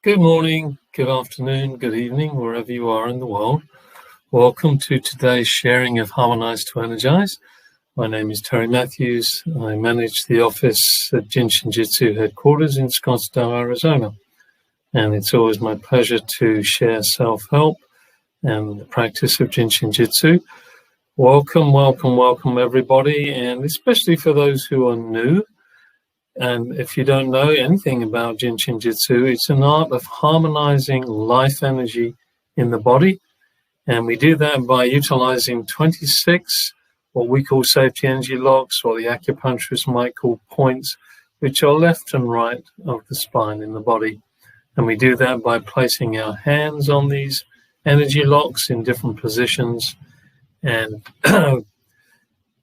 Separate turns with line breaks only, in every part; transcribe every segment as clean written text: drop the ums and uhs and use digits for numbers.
Good morning, good afternoon, good evening, wherever you are in the world. Welcome to today's sharing of Harmonize to Energize. My name is Terry Matthews. I manage the office at Jin Shin Jyutsu headquarters in Scottsdale, Arizona. And it's always my pleasure to share self-help and the practice of Jin Shin Jyutsu. Welcome, everybody, and especially for those who are new. And if you don't know anything about Jin Shin Jyutsu, it's an art of harmonizing life energy in the body. And we do that by utilizing 26, what we call safety energy locks, or the acupuncturists might call points, which are left and right of the spine in the body. And we do that by placing our hands on these energy locks in different positions. And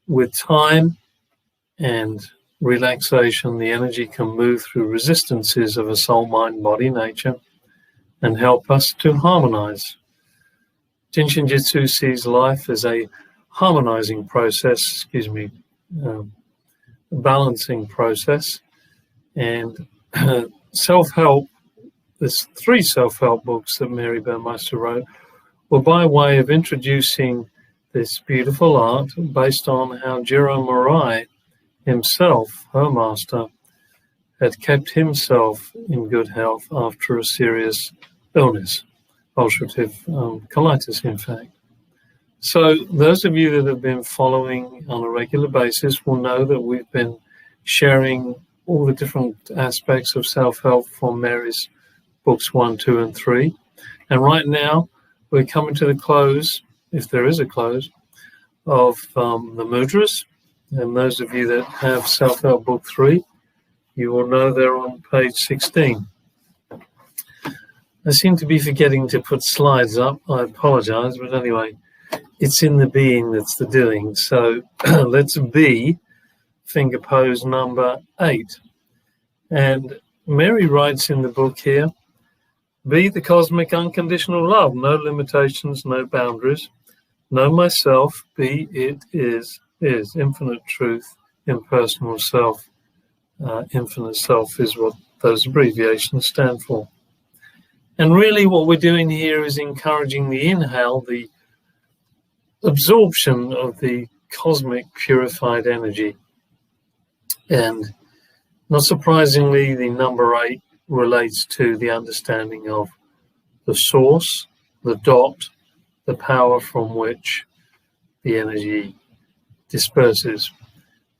with time and relaxation, the energy can move through resistances of a soul, mind, body, nature, and help us to harmonize. Jin Shin Jyutsu sees life as a harmonizing process, a balancing process. And self-help, there's 3 self-help books that Mary Burmeister wrote, were by way of introducing this beautiful art based on how Jiro Murai himself, her master, had kept himself in good health after a serious illness, ulcerative colitis, in fact. So those of you that have been following on a regular basis will know that we've been sharing all the different aspects of self-help from Mary's books 1, 2, and 3. And right now, we're coming to the close, if there is a close, of the mudras. And those of you that have Self-Help Book 3, you will know they're on page 16. I seem to be forgetting to put slides up. I apologize, but anyway, it's in the being that's the doing. So let's be finger pose number 8. And Mary writes in the book here, be the cosmic unconditional love, no limitations, no boundaries. Know myself, be it is infinite truth, impersonal self. Infinite self is what those abbreviations stand for. And really what we're doing here is encouraging the inhale, the absorption of the cosmic purified energy. And not surprisingly, the number 8 relates to the understanding of the source, the dot, the power from which the energy disperses,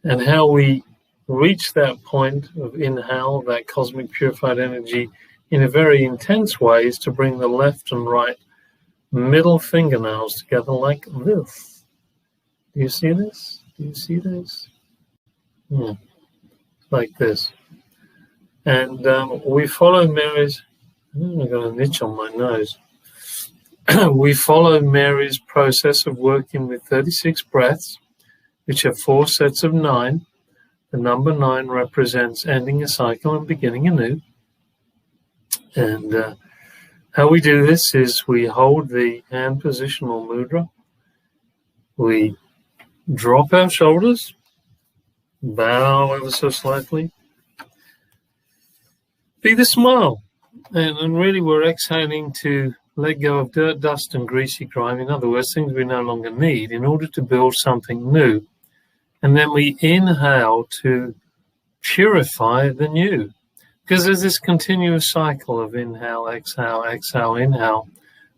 and how we reach that point of inhale, that cosmic purified energy, in a very intense way is to bring the left and right middle fingernails together like this. Do you see this? Do you see this? Like this. And we follow Mary's, I've got a niche on my nose. We follow Mary's process of working with 36 breaths, which have 4 sets of 9. The number 9 represents ending a cycle and beginning anew. And how we do this is we hold the hand position or mudra. We drop our shoulders, bow ever so slightly. Be the smile. And really we're exhaling to let go of dirt, dust, and greasy grime. In other words, things we no longer need in order to build something new. And then we inhale to purify the new. Because there's this continuous cycle of inhale, exhale, exhale, inhale.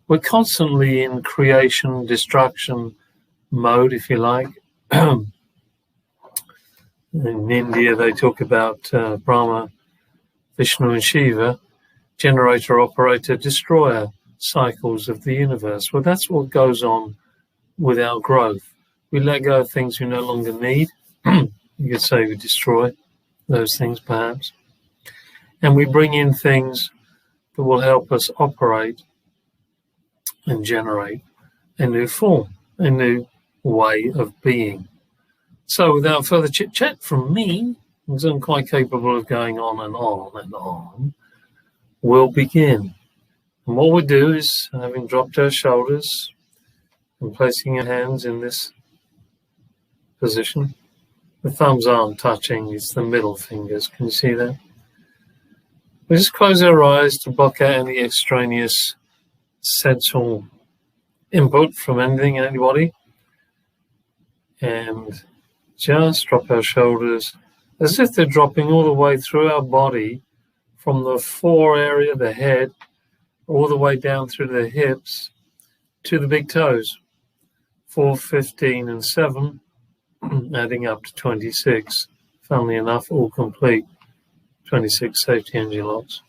We're constantly in creation, destruction mode, if you like. In India, they talk about Brahma, Vishnu, and Shiva, generator, operator, destroyer cycles of the universe. Well, that's what goes on with our growth. We let go of things we no longer need. You could say we destroy those things, perhaps. And we bring in things that will help us operate and generate a new form, a new way of being. So without further chit-chat from me, because I'm quite capable of going on and on and on, we'll begin. And what we do is, having dropped our shoulders and placing our hands in this position, the thumbs aren't touching, it's the middle fingers. Can you see that? We just close our eyes to block out any extraneous sensual input from anything, anybody, and just drop our shoulders as if they're dropping all the way through our body from the fore area, the head, all the way down through the hips to the big toes. 4, 15, and 7, adding up to 26. Funnily enough, all complete. 26 safety energy locks.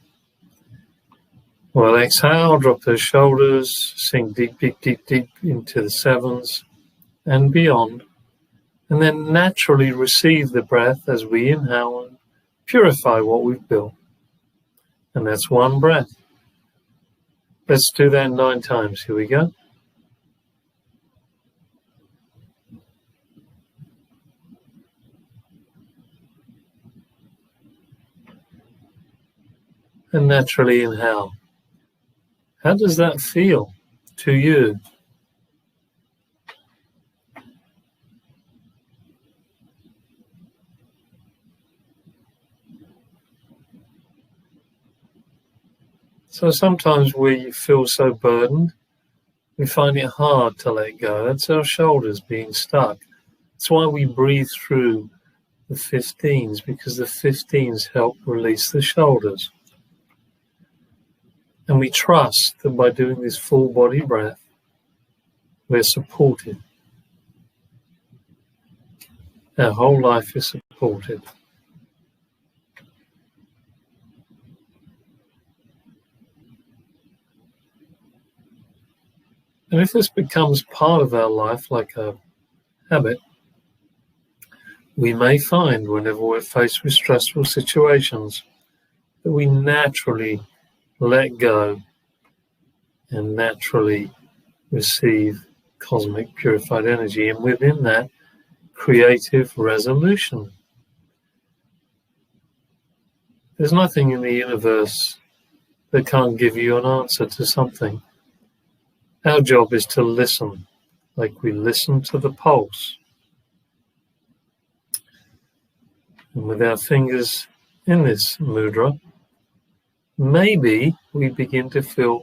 Well, exhale, drop those shoulders, sink deep, deep, deep, deep into the 7s and beyond. And then naturally receive the breath as we inhale and purify what we've built. And that's one breath. Let's do that 9 times. Here we go. And naturally inhale. How does that feel to you? So sometimes we feel so burdened, we find it hard to let go. That's our shoulders being stuck. That's why we breathe through the 15s, because the 15s help release the shoulders. And we trust that by doing this full body breath, we're supported. Our whole life is supported. And if this becomes part of our life, like a habit, we may find whenever we're faced with stressful situations that we naturally let go and naturally receive cosmic purified energy, and within that, creative resolution. There's nothing in the universe that can't give you an answer to something. Our job is to listen, like we listen to the pulse. And with our fingers in this mudra, maybe we begin to feel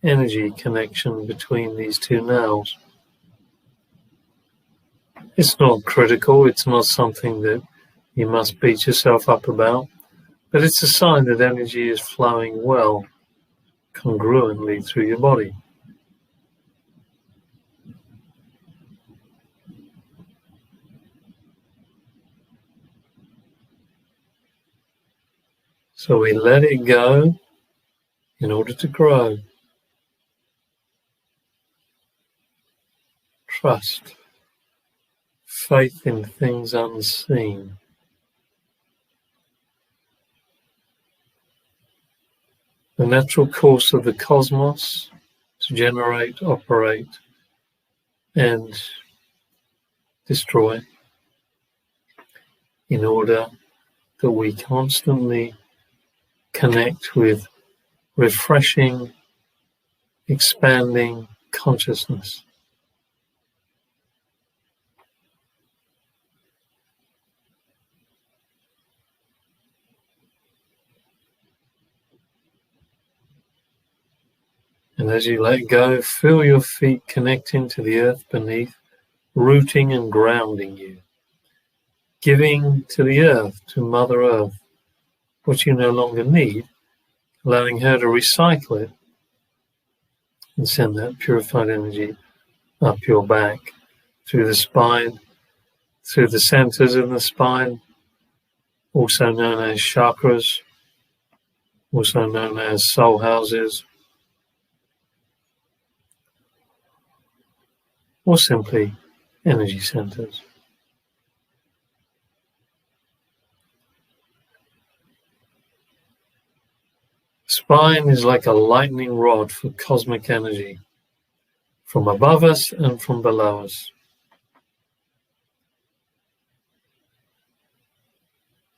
energy connection between these two nails. It's not critical, it's not something that you must beat yourself up about, but it's a sign that energy is flowing well, congruently through your body. So we let it go in order to grow. Trust, faith in things unseen. The natural course of the cosmos to generate, operate, and destroy, in order that we constantly connect with refreshing, expanding consciousness. And as you let go, feel your feet connecting to the earth beneath, rooting and grounding you, giving to the earth, to Mother Earth, what you no longer need, allowing her to recycle it and send that purified energy up your back, through the spine, through the centers of the spine, also known as chakras, also known as soul houses, or simply energy centers. Spine is like a lightning rod for cosmic energy, from above us and from below us.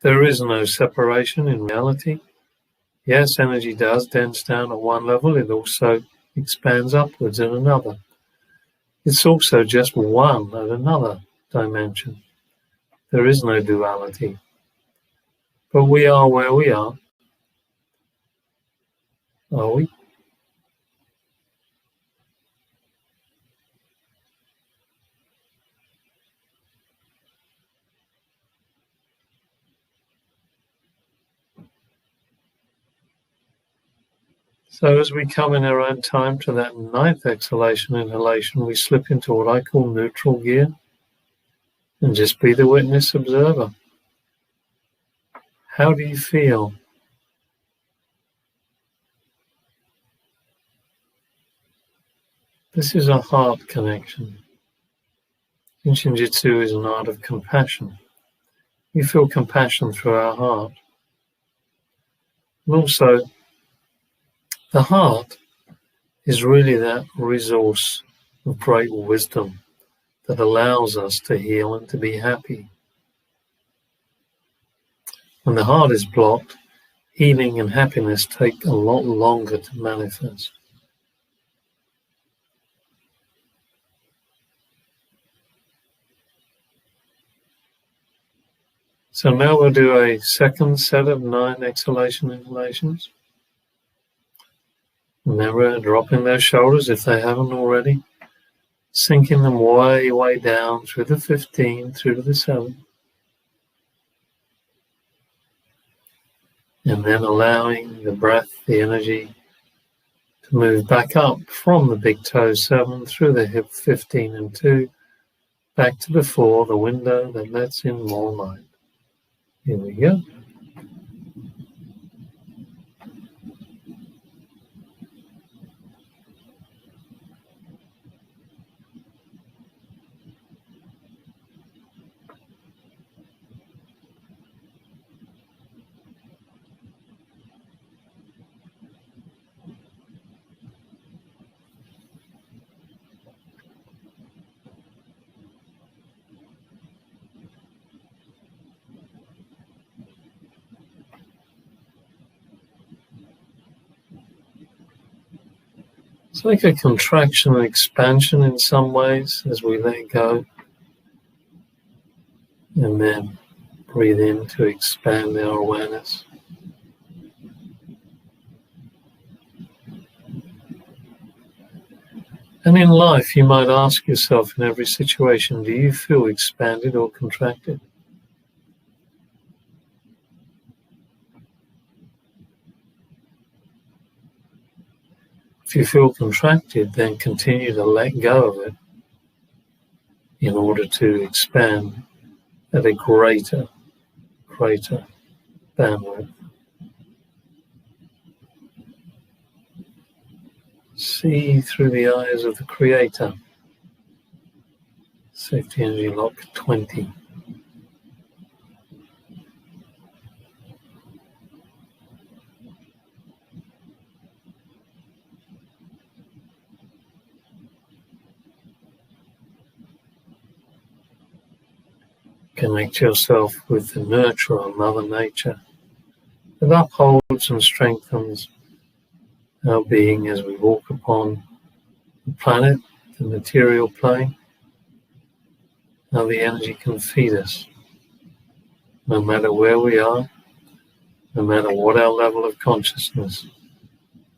There is no separation in reality. Yes, energy does dense down at one level, it also expands upwards in another. It's also just one at another dimension. There is no duality. But we are where we are, Are we? So as we come in our own time to that 9th exhalation, inhalation, we slip into what I call neutral gear and just be the witness observer. How do you feel? This is a heart connection. Jin Shin Jyutsu is an art of compassion. We feel compassion through our heart. And also, the heart is really that resource of great wisdom that allows us to heal and to be happy. When the heart is blocked, healing and happiness take a lot longer to manifest. So now we'll do a second set of 9 exhalation inhalations. Remember, dropping those shoulders if they haven't already. Sinking them way, way down through the 15, through to the 7. And then allowing the breath, the energy, to move back up from the big toe 7 through the hip 15 and 2, back to the 4, the window that lets in more light. Here we go. It's like a contraction and expansion in some ways as we let go. And then breathe in to expand our awareness. And in life, you might ask yourself in every situation, do you feel expanded or contracted? If you feel contracted, then continue to let go of it in order to expand at a greater bandwidth. See through the eyes of the Creator. Safety Energy Lock 20. Connect yourself with the nurturer, Mother Nature, that upholds and strengthens our being as we walk upon the planet, the material plane. How the energy can feed us, no matter where we are, no matter what our level of consciousness.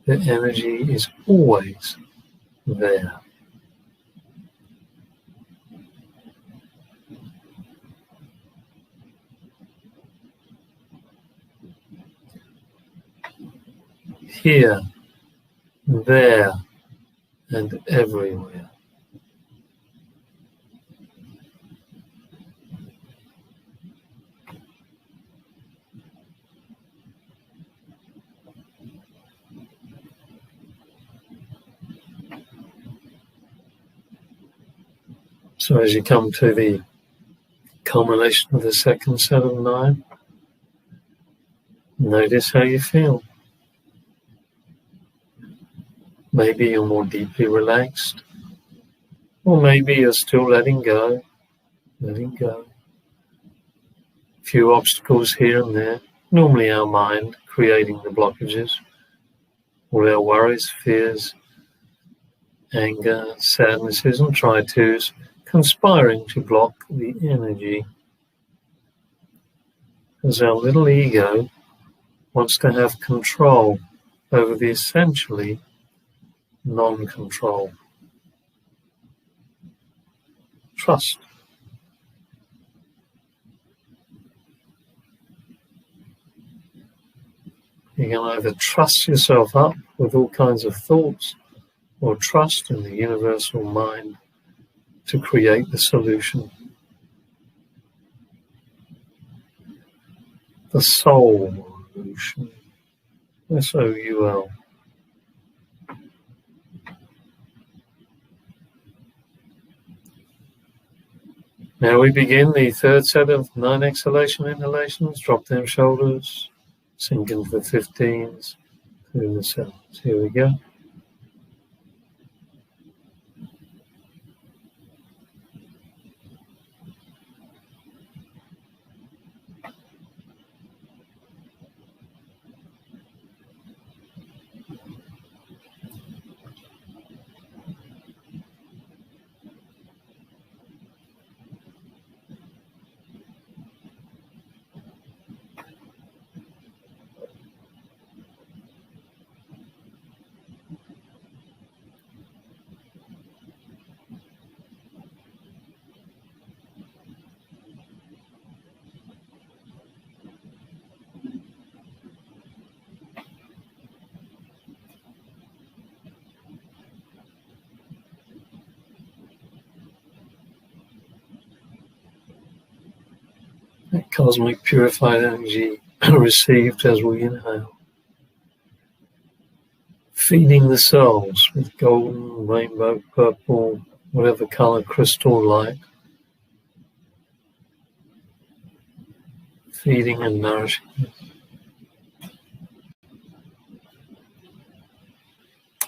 The energy is always there. Here, there, and everywhere. So as you come to the culmination of the second set of 9, notice how you feel. Maybe you're more deeply relaxed, or maybe you're still letting go. A few obstacles here and there, normally our mind creating the blockages, all our worries, fears, anger, sadnesses, and try-tos conspiring to block the energy. As our little ego wants to have control over the essentially non-control. Trust. You can either trust yourself up with all kinds of thoughts or trust in the universal mind to create the solution. The soul solution. S-O-U-L. Now we begin the third set of 9 exhalation inhalations. Drop them shoulders, sink into the 15s, through the 7s. Here we go. That cosmic purified energy received as we inhale, feeding the cells with golden, rainbow, purple, whatever color crystal light, feeding and nourishing it.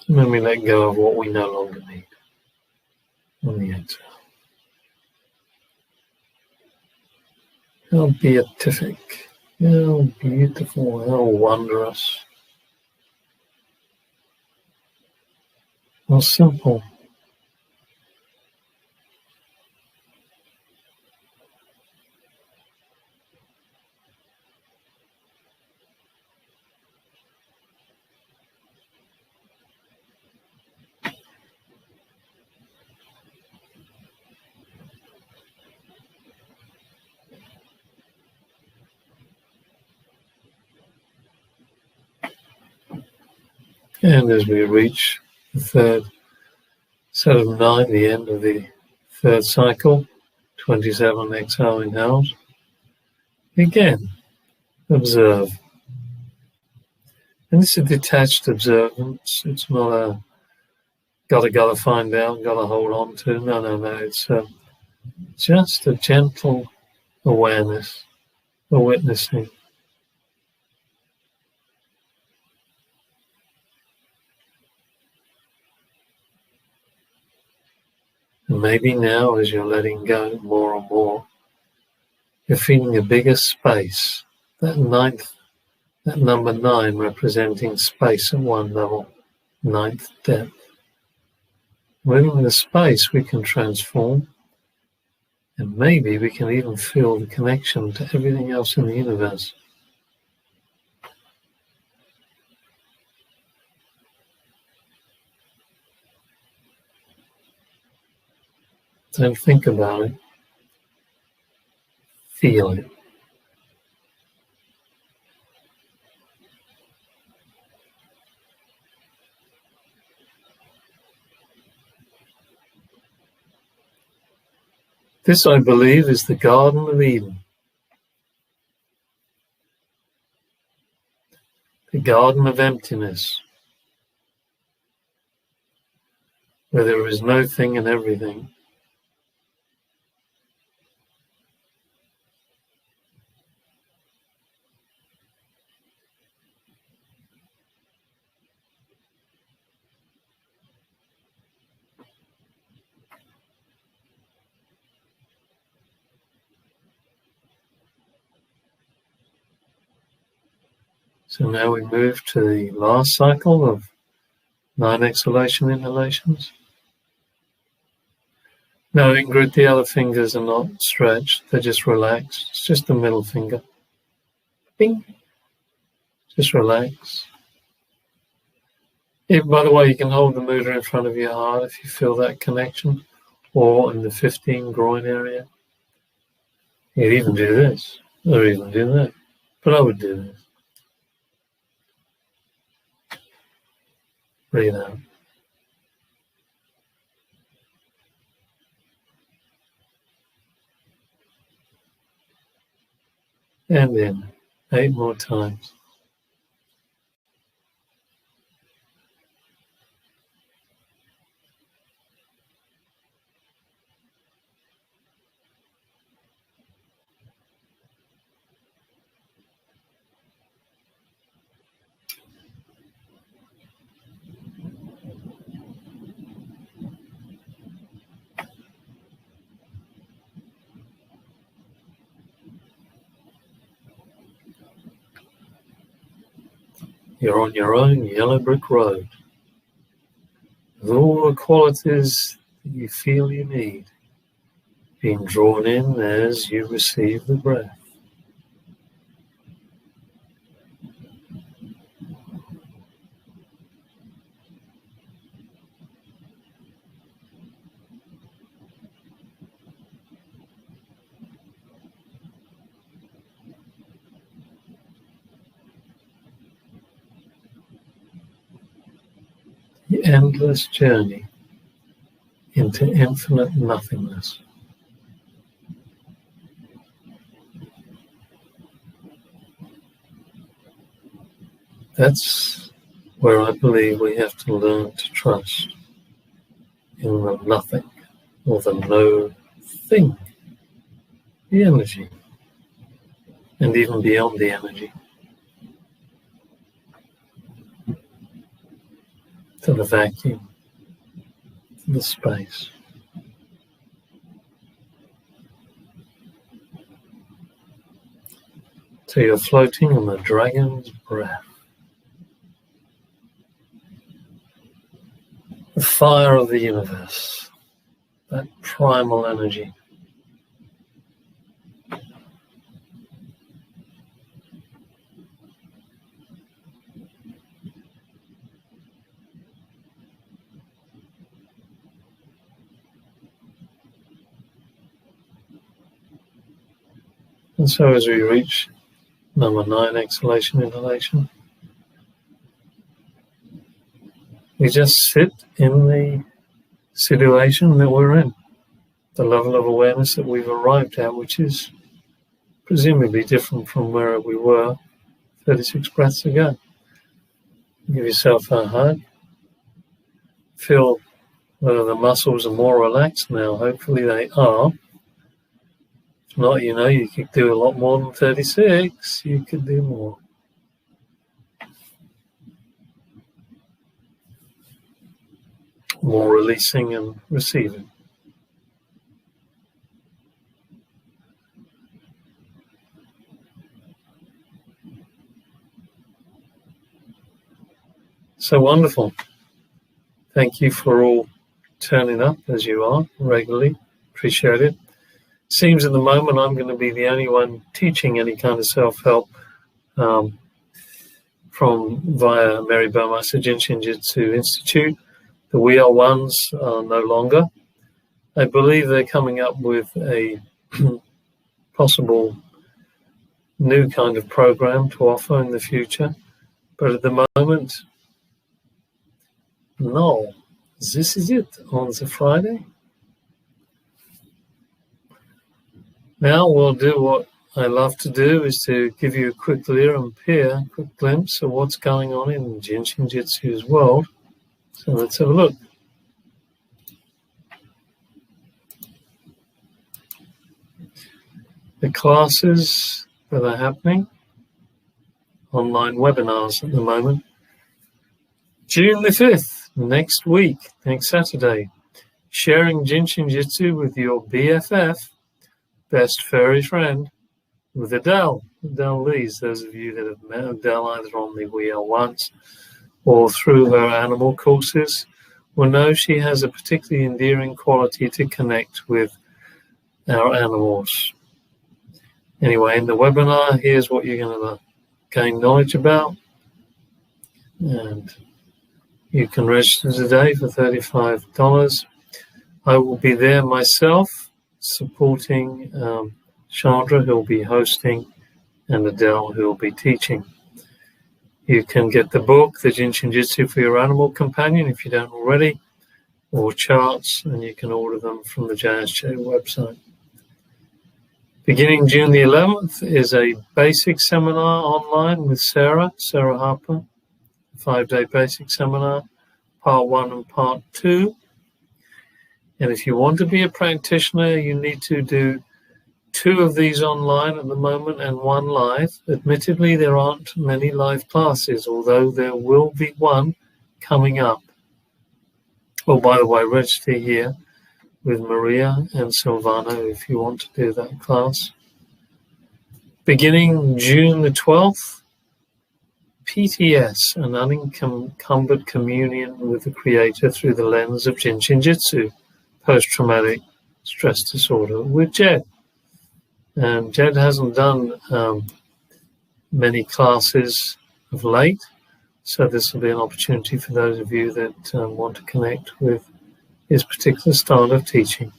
And then we let go of what we no longer need on the exhale. How beatific, how beautiful, how wondrous, how simple. And as we reach the third set of 9, the end of the third cycle, 27 exhale inhales, again, observe. And this is detached observance. It's not a gotta find out, gotta hold on to. No. It's just a gentle awareness, a witnessing. And maybe now, as you're letting go more and more, you're feeling a bigger space. That number 9 representing space at one level, 9th depth. Moving the space, we can transform, and maybe we can even feel the connection to everything else in the universe. Don't think about it. Feel it. This, I believe, is the Garden of Eden. The Garden of Emptiness, where there is no thing and everything. So now we move to the last cycle of 9 exhalation inhalations. No, Ingrid, the other fingers are not stretched, they're just relaxed. It's just the middle finger. Bing. Just relax. By the way, you can hold the mudra in front of your heart if you feel that connection, or in the 15 groin area. You'd even do this, or even do that. But I would do this. Breathe out. And in. 8 more times. You're on your own yellow brick road, with all the qualities that you feel you need being drawn in as you receive the breath. The endless journey into infinite nothingness. That's where I believe we have to learn to trust in the nothing, or the no thing, the energy, and even beyond the energy, to the vacuum, to the space. So you're floating on the dragon's breath. The fire of the universe, that primal energy. And so as we reach number 9, exhalation, inhalation, we just sit in the situation that we're in, the level of awareness that we've arrived at, which is presumably different from where we were 36 breaths ago. Give yourself a hug. Feel whether the muscles are more relaxed now. Hopefully they are. If not, you could do a lot more than 36. You could do more. More releasing and receiving. So wonderful. Thank you for all turning up as you are regularly. Appreciate it. Seems at the moment I'm going to be the only one teaching any kind of self-help from via Mary Burmeister Jin Shin Jyutsu Institute. The We Are Ones are no longer. I believe they're coming up with a possible new kind of program to offer in the future. But at the moment, no. This is it on the Friday. Now we'll do what I love to do, is to give you a quick quick glimpse of what's going on in Jin Shin Jyutsu's world. So let's have a look. The classes that are happening, online webinars at the moment. June the 5th, next week, next Saturday, sharing Jin Shin Jyutsu with your BFF, best furry friend, with Adele Lees. Those of you that have met Adele either on the We Are Ones or through her animal courses will know she has a particularly endearing quality to connect with our animals. Anyway, in the webinar, here's what you're going to gain knowledge about. And You can register today for $35. I will be there myself, supporting Chandra, who will be hosting, and Adele, who will be teaching. You can get the book, The Jin Shin Jyutsu for Your Animal Companion, if you don't already, or charts, and you can order them from the JSJ website. Beginning June the 11th is a basic seminar online with Sarah Harper, a 5-day basic seminar, part 1 and part 2. And if you want to be a practitioner, you need to do 2 of these online at the moment and 1 live. Admittedly, there aren't many live classes, although there will be one coming up. Oh, by the way, register here with Maria and Silvano if you want to do that class. Beginning June the 12th, PTS, an unencumbered communion with the Creator through the lens of Jin Shin Jyutsu, post-traumatic stress disorder, with Jed. And Jed hasn't done many classes of late, so this will be an opportunity for those of you that want to connect with his particular style of teaching.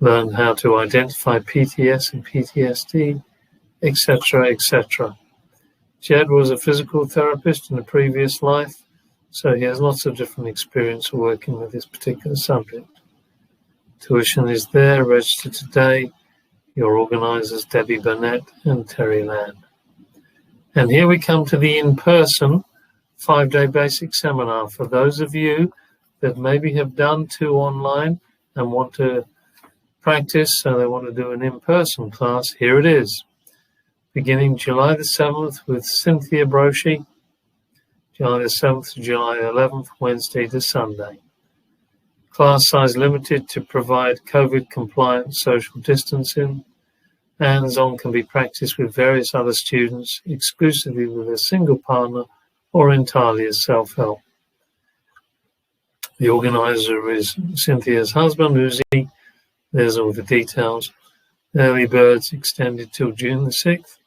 Learn how to identify PTS and PTSD, etc., etc. Jed was a physical therapist in a previous life, so he has lots of different experience working with this particular subject. Tuition is there. Register today. Your organizers, Debbie Burnett and Terry Land. And here we come to the in-person 5-day basic seminar. For those of you that maybe have done 2 online and want to practice, so they want to do an in-person class, here it is. Beginning July the 7th with Cynthia Broshi, July the 7th to July 11th, Wednesday to Sunday. Class size limited to provide COVID-compliant social distancing. Hands-on can be practiced with various other students, exclusively with a single partner or entirely as self-help. The organizer is Cynthia's husband, Uzi. There's all the details. Early birds extended till June the 6th.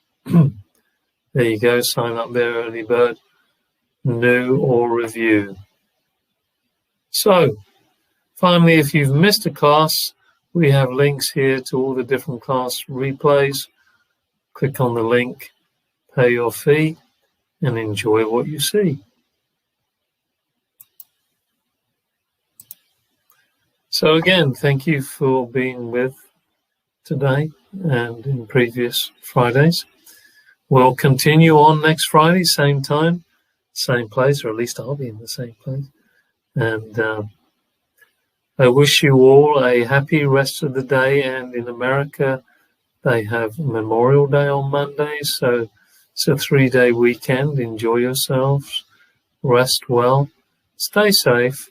There you go, sign up there, early bird, new or review. So, finally, if you've missed a class, we have links here to all the different class replays. Click on the link, pay your fee, and enjoy what you see. So again, thank you for being with today and in previous Fridays. We'll continue on next Friday, same time, same place, or at least I'll be in the same place. And I wish you all a happy rest of the day. And in America, they have Memorial Day on Monday, so it's a 3-day weekend. Enjoy yourselves, rest well, stay safe,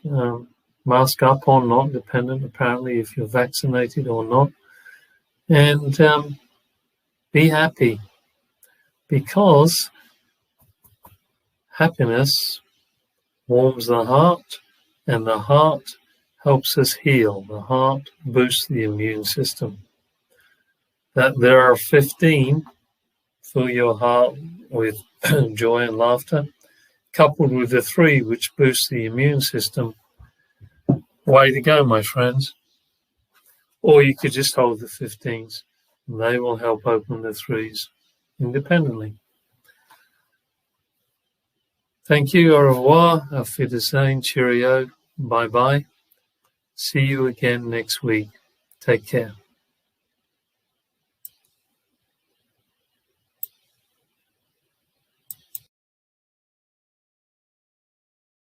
mask up or not, dependent apparently if you're vaccinated or not, and be happy, because happiness warms the heart, and the heart helps us heal. The heart boosts the immune system. That there are 15, fill your heart with joy and laughter, coupled with the 3 which boost the immune system. Way to go, my friends. Or you could just hold the 15s. They will help open the 3s independently. Thank you, au revoir, auf Wiedersehen, cheerio, bye-bye. See you again next week. Take care.